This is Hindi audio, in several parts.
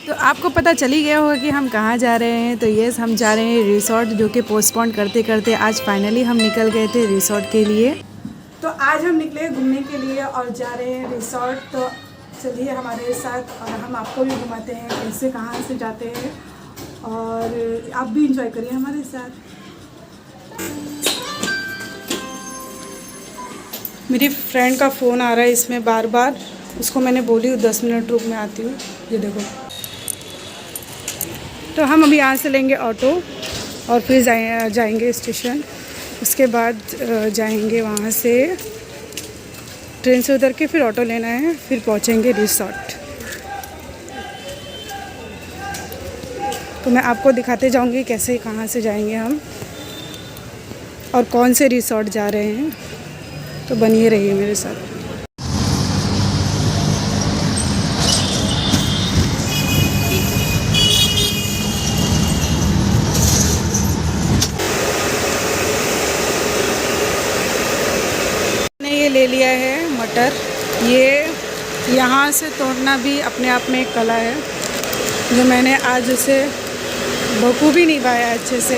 तो आपको पता चल ही गया होगा कि हम कहाँ जा रहे हैं। तो यस, हम जा रहे हैं रिसोर्ट, जो कि पोस्टपोन करते करते आज फाइनली हम निकल गए थे रिसोर्ट के लिए। तो आज हम निकले घूमने के लिए और जा रहे हैं रिसोर्ट। तो चलिए हमारे साथ और हम आपको भी घुमाते हैं कैसे कहाँ से जाते हैं, और आप भी इंजॉय करिए हमारे साथ। मेरी फ्रेंड का फ़ोन आ रहा है इसमें बार बार, उसको मैंने बोली 10 मिनट रुक, मैं आती हूँ। ये देखो, तो हम अभी यहाँ से लेंगे ऑटो और फिर जाएंगे स्टेशन। उसके बाद जाएंगे वहाँ से ट्रेन से उतर के, फिर ऑटो लेना है, फिर पहुँचेंगे रिसोर्ट। तो मैं आपको दिखाते जाऊँगी कैसे कहाँ से जाएंगे हम और कौन से रिसोर्ट जा रहे हैं। तो बनिए रहिए मेरे साथ। ये ले लिया है मटर। ये यहाँ से तोड़ना भी अपने आप में एक कला है, जो मैंने आज उसे बखूबी निभाया अच्छे से,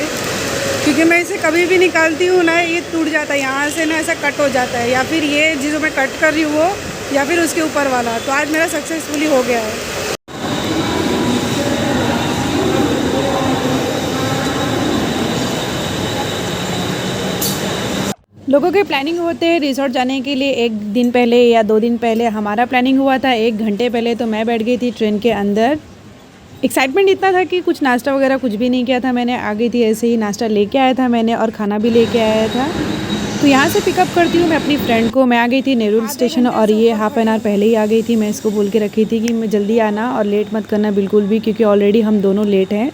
क्योंकि मैं इसे कभी भी निकालती हूँ ना, ये टूट जाता है यहाँ से ना, ऐसा कट हो जाता है, या फिर ये जिसको मैं कट कर रही हूँ वो, या फिर उसके ऊपर वाला। तो आज मेरा सक्सेसफुली हो गया है। लोगों के प्लानिंग होते हैं रिसोर्ट जाने के लिए 1 दिन पहले या 2 दिन पहले। हमारा प्लानिंग हुआ था 1 घंटे पहले। तो मैं बैठ गई थी ट्रेन के अंदर। एक्साइटमेंट इतना था कि कुछ नाश्ता वगैरह कुछ भी नहीं किया था मैंने। आ गई थी ऐसे ही, नाश्ता लेके आया था मैंने और खाना भी लेके आया था। तो यहाँ से पिकअप करती हूँ मैं अपनी फ्रेंड को। मैं आ गई थी नेहरू स्टेशन और ये हाफ एन आवर पहले ही आ गई थी। मैं इसको बोल के रखी थी कि मैं जल्दी आना और लेट मत करना बिल्कुल भी, क्योंकि ऑलरेडी हम दोनों लेट हैं।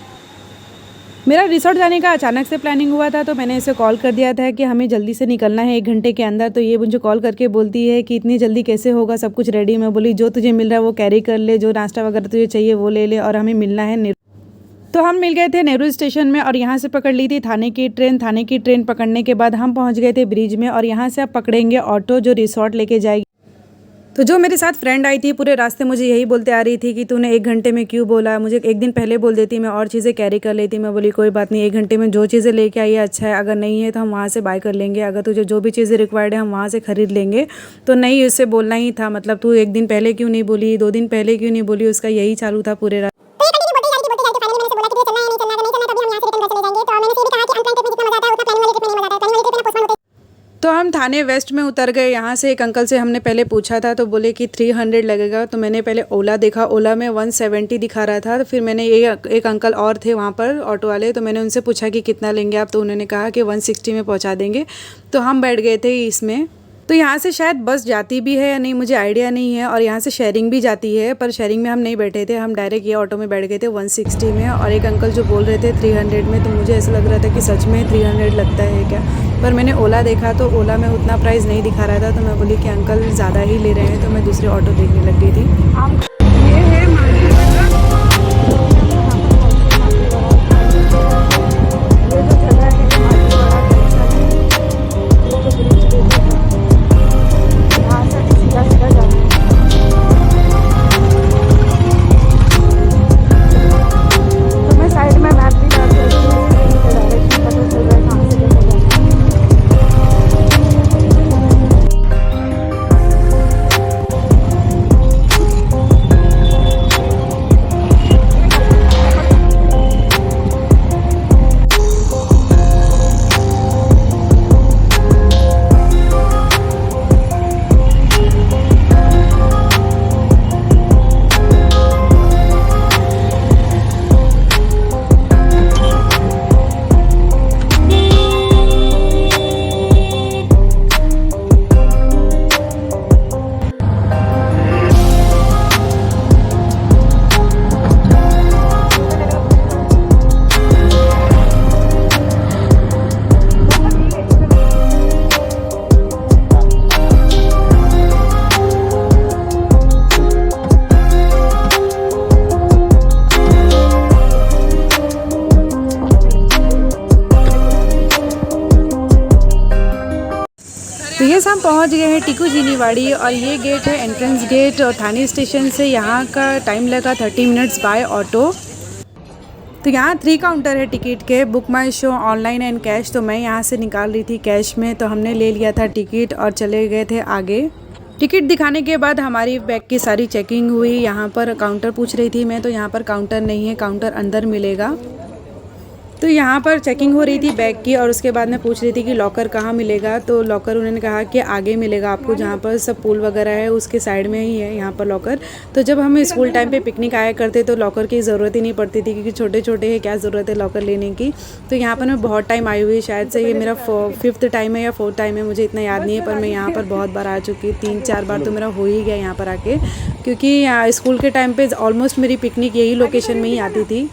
मेरा रिसोर्ट जाने का अचानक से प्लानिंग हुआ था, तो मैंने इसे कॉल कर दिया था कि हमें जल्दी से निकलना है 1 घंटे के अंदर। तो ये मुझे कॉल करके बोलती है कि इतनी जल्दी कैसे होगा, सब कुछ रेडी। मैं बोली जो तुझे मिल रहा है वो कैरी कर ले, जो नाश्ता वगैरह तुझे चाहिए वो ले ले, और हमें मिलना है। तो हम मिल गए थे नेहरू स्टेशन में और यहाँ से पकड़ ली थी थाने की ट्रेन। थाने की ट्रेन पकड़ने के बाद हम पहुँच गए थे ब्रिज में, और यहाँ से अब पकड़ेंगे ऑटो जो रिसोर्ट लेके जाएगी। तो जो मेरे साथ फ्रेंड आई थी पूरे रास्ते मुझे यही बोलते आ रही थी कि तूने 1 घंटे में क्यों बोला, मुझे 1 दिन पहले बोल देती, मैं और चीज़ें कैरी कर लेती। मैं बोली कोई बात नहीं, 1 घंटे में जो चीज़ें लेके आई है अच्छा है, अगर नहीं है तो हम वहाँ से बाय कर लेंगे, अगर तुझे जो भी चीज़ें रिक्वायर्ड है हम वहाँ से ख़रीद लेंगे। तो नहीं, उससे बोलना ही था, मतलब तू 1 दिन पहले क्यों नहीं बोली, 2 दिन पहले क्यों नहीं बोली, उसका यही चालू था पूरे रास्ते। तो हम थाने वेस्ट में उतर गए। यहाँ से एक अंकल से हमने पहले पूछा था, तो बोले कि 300 लगेगा। तो मैंने पहले ओला देखा, ओला में 170 दिखा रहा था। तो फिर मैंने एक अंकल और थे वहाँ पर ऑटो वाले, तो मैंने उनसे पूछा कि कितना लेंगे आप। तो उन्होंने कहा कि 160 में पहुँचा देंगे। तो हम बैठ गए थे इसमें। तो यहाँ से शायद बस जाती भी है या नहीं मुझे आइडिया नहीं है, और यहाँ से शेयरिंग भी जाती है, पर शेयरिंग में हम नहीं बैठे थे, हम डायरेक्ट ये ऑटो में बैठ गए थे 160 में। और एक अंकल जो बोल रहे थे 300 में, तो मुझे ऐसा लग रहा था कि सच में 300 लगता है क्या। पर मैंने ओला देखा तो ओला में उतना प्राइस नहीं दिखा रहा था। तो मैं बोली कि अंकल ज़्यादा ही ले रहे हैं, तो मैं दूसरे ऑटो देखने लग गई थी। ये है तो ये हम पहुंच गए हैं टीकू जीनीवाड़ी और ये गेट है एंट्रेंस गेट और थाने स्टेशन से यहाँ का टाइम लगा 30 मिनट्स बाय ऑटो। तो यहाँ 3 काउंटर है टिकट के, book my show, online and cash. तो मैं यहाँ से निकाल रही थी कैश में, तो हमने ले लिया था टिकट और चले गए थे आगे। टिकट दिखाने के बाद हमारी बैग की सारी चेकिंग हुई। यहाँ पर काउंटर पूछ रही थी मैं, तो यहाँ पर काउंटर नहीं है, काउंटर अंदर मिलेगा। तो यहाँ पर चेकिंग हो रही थी बैग की और उसके बाद मैं पूछ रही थी कि लॉकर कहाँ मिलेगा। तो लॉकर उन्होंने कहा कि आगे मिलेगा आपको, जहाँ पर सब पूल वगैरह है उसके साइड में ही है यहाँ पर लॉकर। तो जब हम स्कूल टाइम पे पिकनिक आया करते तो लॉकर की ज़रूरत ही नहीं पड़ती थी, क्योंकि छोटे छोटे है, क्या ज़रूरत है लॉकर लेने की। तो यहाँ पर मैं बहुत टाइम आई हुई, शायद से ये मेरा 5th टाइम है या 4th टाइम है, मुझे इतना याद नहीं है, पर मैं यहाँ पर बहुत बार आ चुकी, 3-4 बार तो मेरा हो ही गया यहाँ पर आके, क्योंकि स्कूल के टाइम पे ऑलमोस्ट मेरी पिकनिक यही लोकेशन में ही आती थी।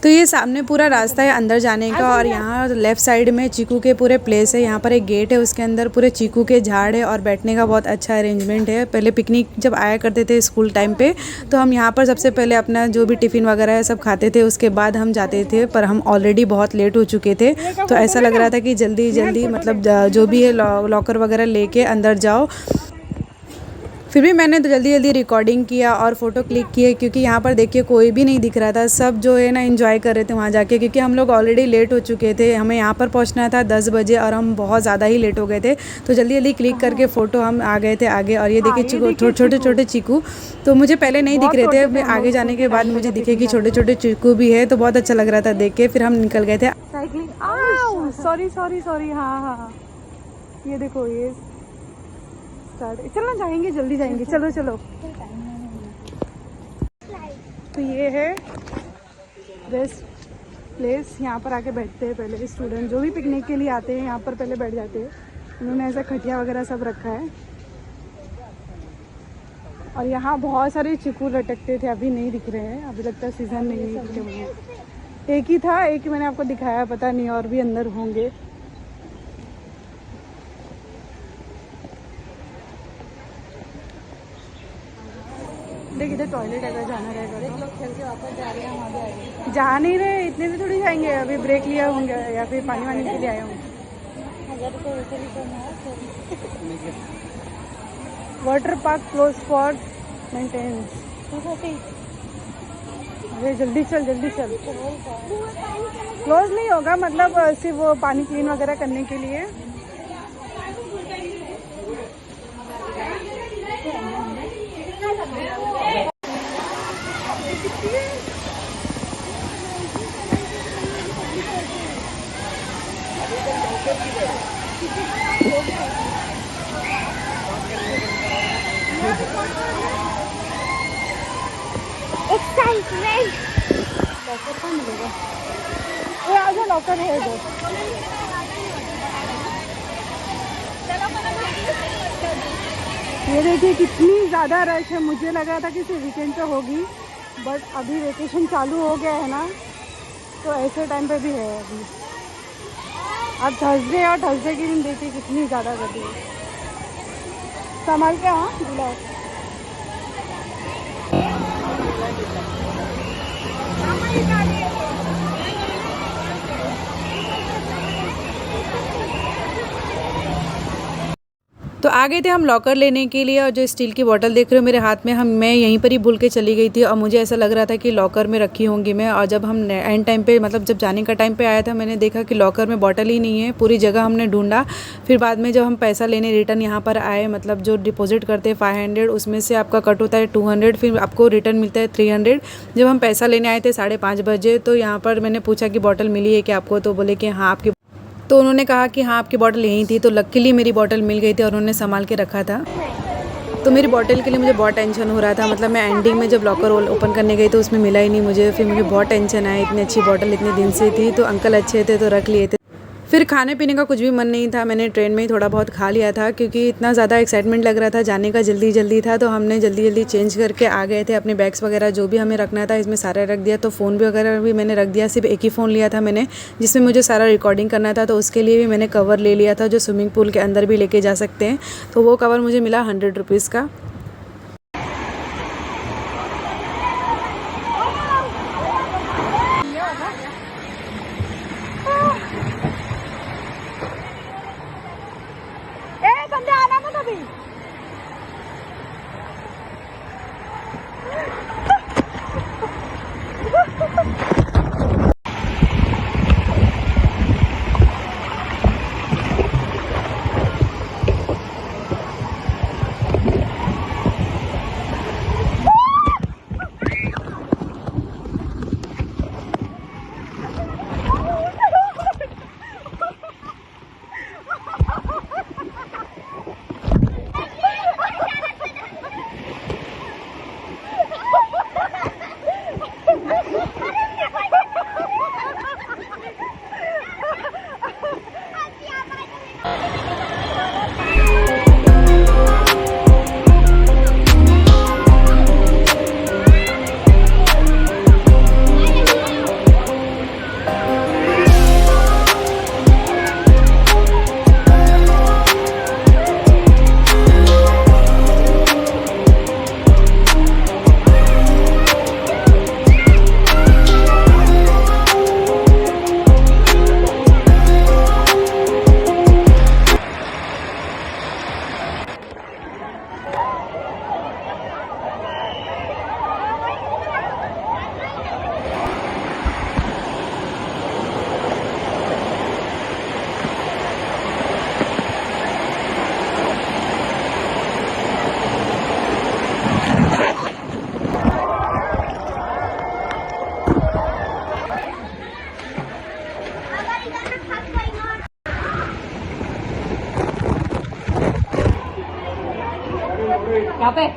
तो ये सामने पूरा रास्ता है अंदर जाने का और यहाँ लेफ़्ट साइड में चीकू के पूरे प्लेस है। यहाँ पर एक गेट है, उसके अंदर पूरे चीकू के झाड़ है और बैठने का बहुत अच्छा अरेंजमेंट है। पहले पिकनिक जब आया करते थे स्कूल टाइम पे, तो हम यहाँ पर सबसे पहले अपना जो भी टिफ़िन वगैरह है सब खाते थे, उसके बाद हम जाते थे, पर हम ऑलरेडी बहुत लेट हो चुके थे। तो ऐसा लग रहा था कि जल्दी जल्दी मतलब जो भी है लॉकर वगैरह लेके अंदर जाओ। फिर भी मैंने तो जल्दी जल्दी रिकॉर्डिंग किया और फ़ोटो क्लिक किए, क्योंकि यहाँ पर देखिए कोई भी नहीं दिख रहा था, सब जो है ना एंजॉय कर रहे थे वहाँ जाके, क्योंकि हम लोग ऑलरेडी लेट हो चुके थे। हमें यहाँ पर पहुँचना था 10 बजे और हम बहुत ज़्यादा ही लेट हो गए थे। तो जल्दी जल्दी क्लिक करके फ़ोटो हम आ गए थे आगे। और ये देखिए चीकू, छोटे छोटे चीकू, तो मुझे पहले नहीं दिख रहे थे, आगे जाने के बाद मुझे दिखे कि छोटे छोटे चीकू भी है, तो बहुत अच्छा लग रहा था देख के। फिर हम निकल गए थे साइकिलिंग। सॉरी, हाँ, ये देखो ये चलना जाएंगे, जल्दी जाएंगे, चलो। तो ये है बेस्ट प्लेस, यहाँ पर आके बैठते हैं पहले स्टूडेंट, जो भी पिकनिक के लिए आते हैं यहाँ पर पहले बैठ जाते हैं। उन्होंने ऐसा खटिया वगैरह सब रखा है और यहाँ बहुत सारे चीकू लटकते थे, अभी नहीं दिख रहे हैं, अभी लगता है सीजन नहीं है। एक ही था, एक ही मैंने आपको दिखाया, पता नहीं और भी अंदर होंगे। देख इधर टॉयलेट अगर जाना रहेगा तो लोग खेल के वापस जा रहे हैं, वहाँ भी आएंगे, जा नहीं रहे, इतने भी थोड़ी जाएंगे, अभी ब्रेक लिया होंगे या फिर पानी वानी के लिए आए होंगे। Water park close for maintenance. अरे जल्दी चल, क्लोज नहीं होगा, मतलब सिर्फ वो पानी क्लीन वगैरह करने के लिए। लॉकर कहाँ मिलेगा? ये आजा, लॉकर है इधर। ये देखिए कितनी ज़्यादा रश है, मुझे लगा था कि सिर्फ वीकेंड पे होगी, बट अभी वेकेशन चालू हो गया है ना, तो ऐसे टाइम पे भी है अभी। अब थर्सडे की दिन देखिए कितनी ज़्यादा गर्दी है। संभाल के, हाँ बुलाओ। तो आ गए थे हम लॉकर लेने के लिए, और जो स्टील की बोतल देख रहे हो मेरे हाथ में, मैं यहीं पर ही भूल के चली गई थी और मुझे ऐसा लग रहा था कि लॉकर में रखी होंगी मैं। और जब हम एंड टाइम पे, मतलब जब जाने का टाइम पे आया था, मैंने देखा कि लॉकर में बोतल ही नहीं है, पूरी जगह हमने ढूंढा। फिर बाद में जब हम पैसा लेने रिटर्न यहाँ पर आए, मतलब जो डिपॉजिट करते हैं 500, उसमें से आपका कट होता है 200, फिर आपको रिटर्न मिलता है 300। जब हम पैसा लेने आए थे 5:30 बजे, तो यहाँ पर मैंने पूछा कि बोतल मिली है क्या आपको, तो बोले कि हाँ आपकी, तो उन्होंने कहा कि हाँ आपकी बोतल यहीं थी। तो लकीली मेरी बोतल मिल गई थी और उन्होंने संभाल के रखा था। तो मेरी बोतल के लिए मुझे बहुत टेंशन हो रहा था, मतलब मैं एंडिंग में जब लॉकर ओपन करने गई तो उसमें मिला ही नहीं मुझे। फिर मुझे बहुत टेंशन आया, इतनी अच्छी बोतल इतने दिन से थी, तो अंकल अच्छे थे तो रख लिए थे। फिर खाने पीने का कुछ भी मन नहीं था, मैंने ट्रेन में ही थोड़ा बहुत खा लिया था, क्योंकि इतना ज़्यादा एक्साइटमेंट लग रहा था, जाने का जल्दी था। तो हमने जल्दी चेंज करके आ गए थे। अपने बैग्स वगैरह जो भी हमें रखना था इसमें सारा रख दिया। तो फ़ोन भी वगैरह भी मैंने रख दिया, सिर्फ एक ही फ़ोन लिया था मैंने, जिसमें मुझे सारा रिकॉर्डिंग करना था। तो उसके लिए भी मैंने कवर ले लिया था, जो स्विमिंग पूल के अंदर भी लेके जा सकते हैं। तो वो कवर मुझे मिला 100 रुपीज़ का। यहाँ पे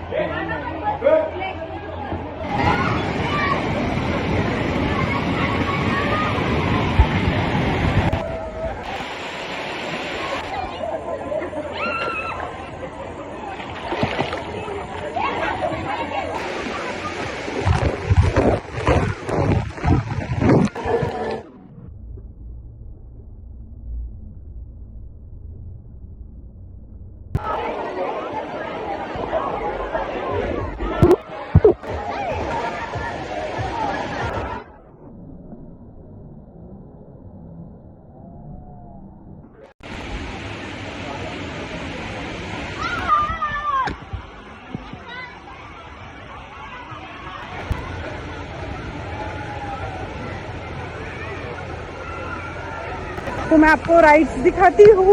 तो मैं आपको राइड्स दिखाती हूँ।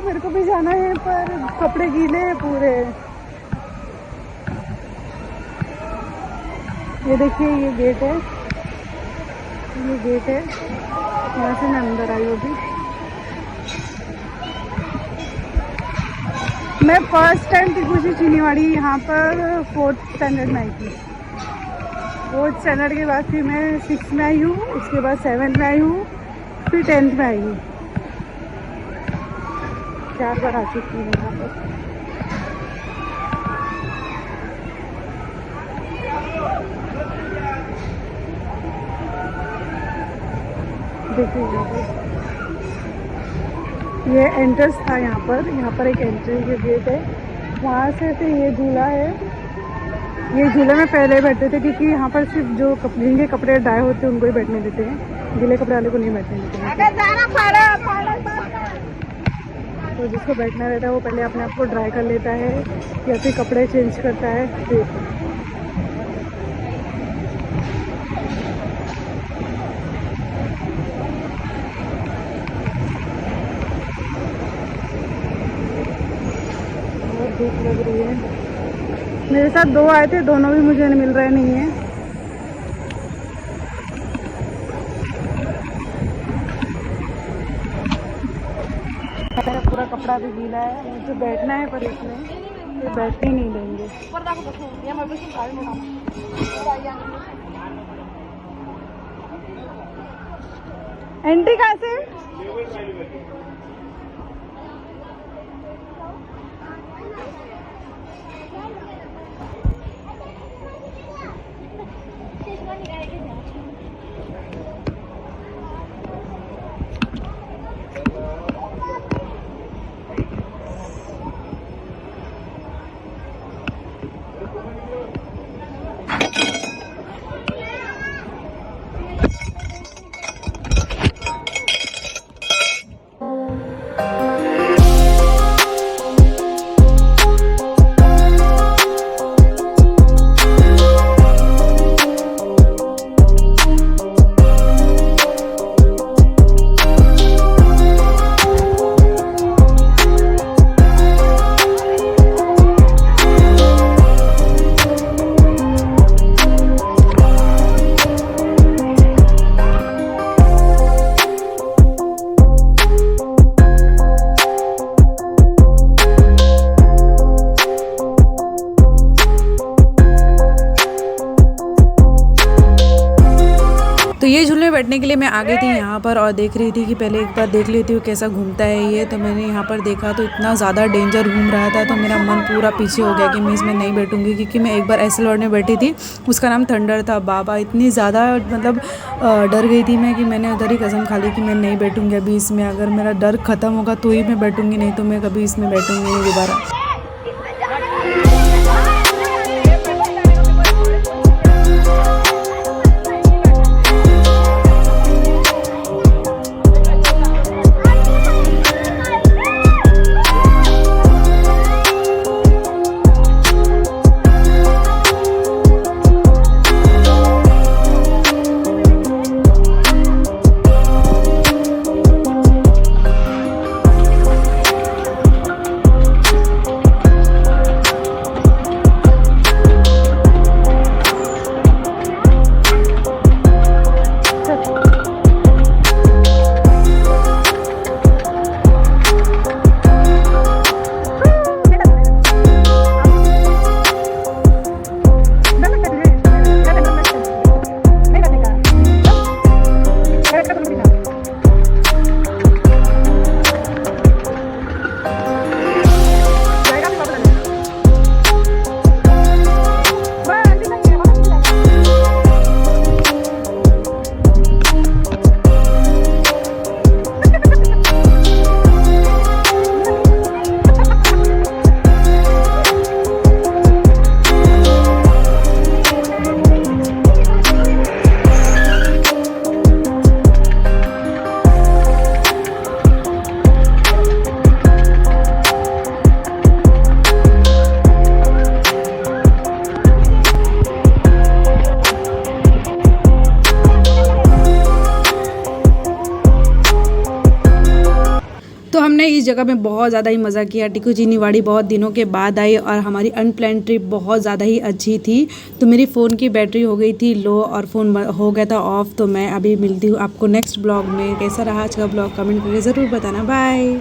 मेरे को भी जाना है पर कपड़े गीले हैं पूरे। ये देखिए ये गेट है, ये गेट है, यहाँ से मैं अंदर आई होगी। मैं फर्स्ट टाइम टिकुशी चीनीवाड़ी यहाँ पर 4th स्टैंडर्ड में आई थी। 4th स्टैंडर्ड के बाद फिर मैं 6th में आई हूँ, उसके बाद 7th में आई हूँ, फिर 10th में आई हूँ। 4 बार आ चुकी हूँ यहाँ पर। देखिए ये एंट्रेंस था यहाँ पर एक एंट्रेंस गेट है, वहाँ से फिर ये झूला है। ये झूले में पहले बैठते थे क्योंकि यहाँ पर सिर्फ जो जिनके कपड़े ड्राई होते हैं उनको ही बैठने देते हैं, गीले कपड़े वाले को नहीं बैठने देते हैं। तो जिसको बैठना रहता है वो पहले अपने आप को ड्राई कर लेता है या फिर कपड़े चेंज करता है फिर। बहुत धूप लग रही है। मेरे साथ 2 आए थे, दोनों भी मुझे मिल रहे नहीं है। मेरा पूरा कपड़ा भी गीला है, मुझे बैठना है पर इसमें ये बैठने नहीं देंगे। एंटी कहाँ से? बैठने के लिए मैं आ गई थी यहाँ पर और देख रही थी कि पहले एक बार देख लेती हूँ कैसा घूमता है ये। तो मैंने यहाँ पर देखा तो इतना ज़्यादा डेंजर घूम रहा था, तो मेरा मन पूरा पीछे हो गया कि मैं इसमें नहीं बैठूँगी। क्योंकि मैं एक बार ऐसे लॉर्ड में बैठी थी, उसका नाम थंडर था। बाबा इतनी ज़्यादा मतलब डर गई थी मैं कि मैंने उधर ही कसम खा ली कि मैं नहीं बैठूँगी अभी इसमें। अगर मेरा डर ख़त्म होगा तो ही मैं बैठूँगी, नहीं तो मैं कभी इसमें बैठूँगी नहीं दोबारा। तो हमने इस जगह में बहुत ज़्यादा ही मज़ा किया। टिकू चीनीवाड़ी बहुत दिनों के बाद आई और हमारी अनप्लान ट्रिप बहुत ज़्यादा ही अच्छी थी। तो मेरी फ़ोन की बैटरी हो गई थी लो और फ़ोन हो गया था ऑफ। तो मैं अभी मिलती हूँ आपको नेक्स्ट ब्लॉग में। कैसा रहा आज का ब्लॉग कमेंट करके ज़रूर बताना। बाय।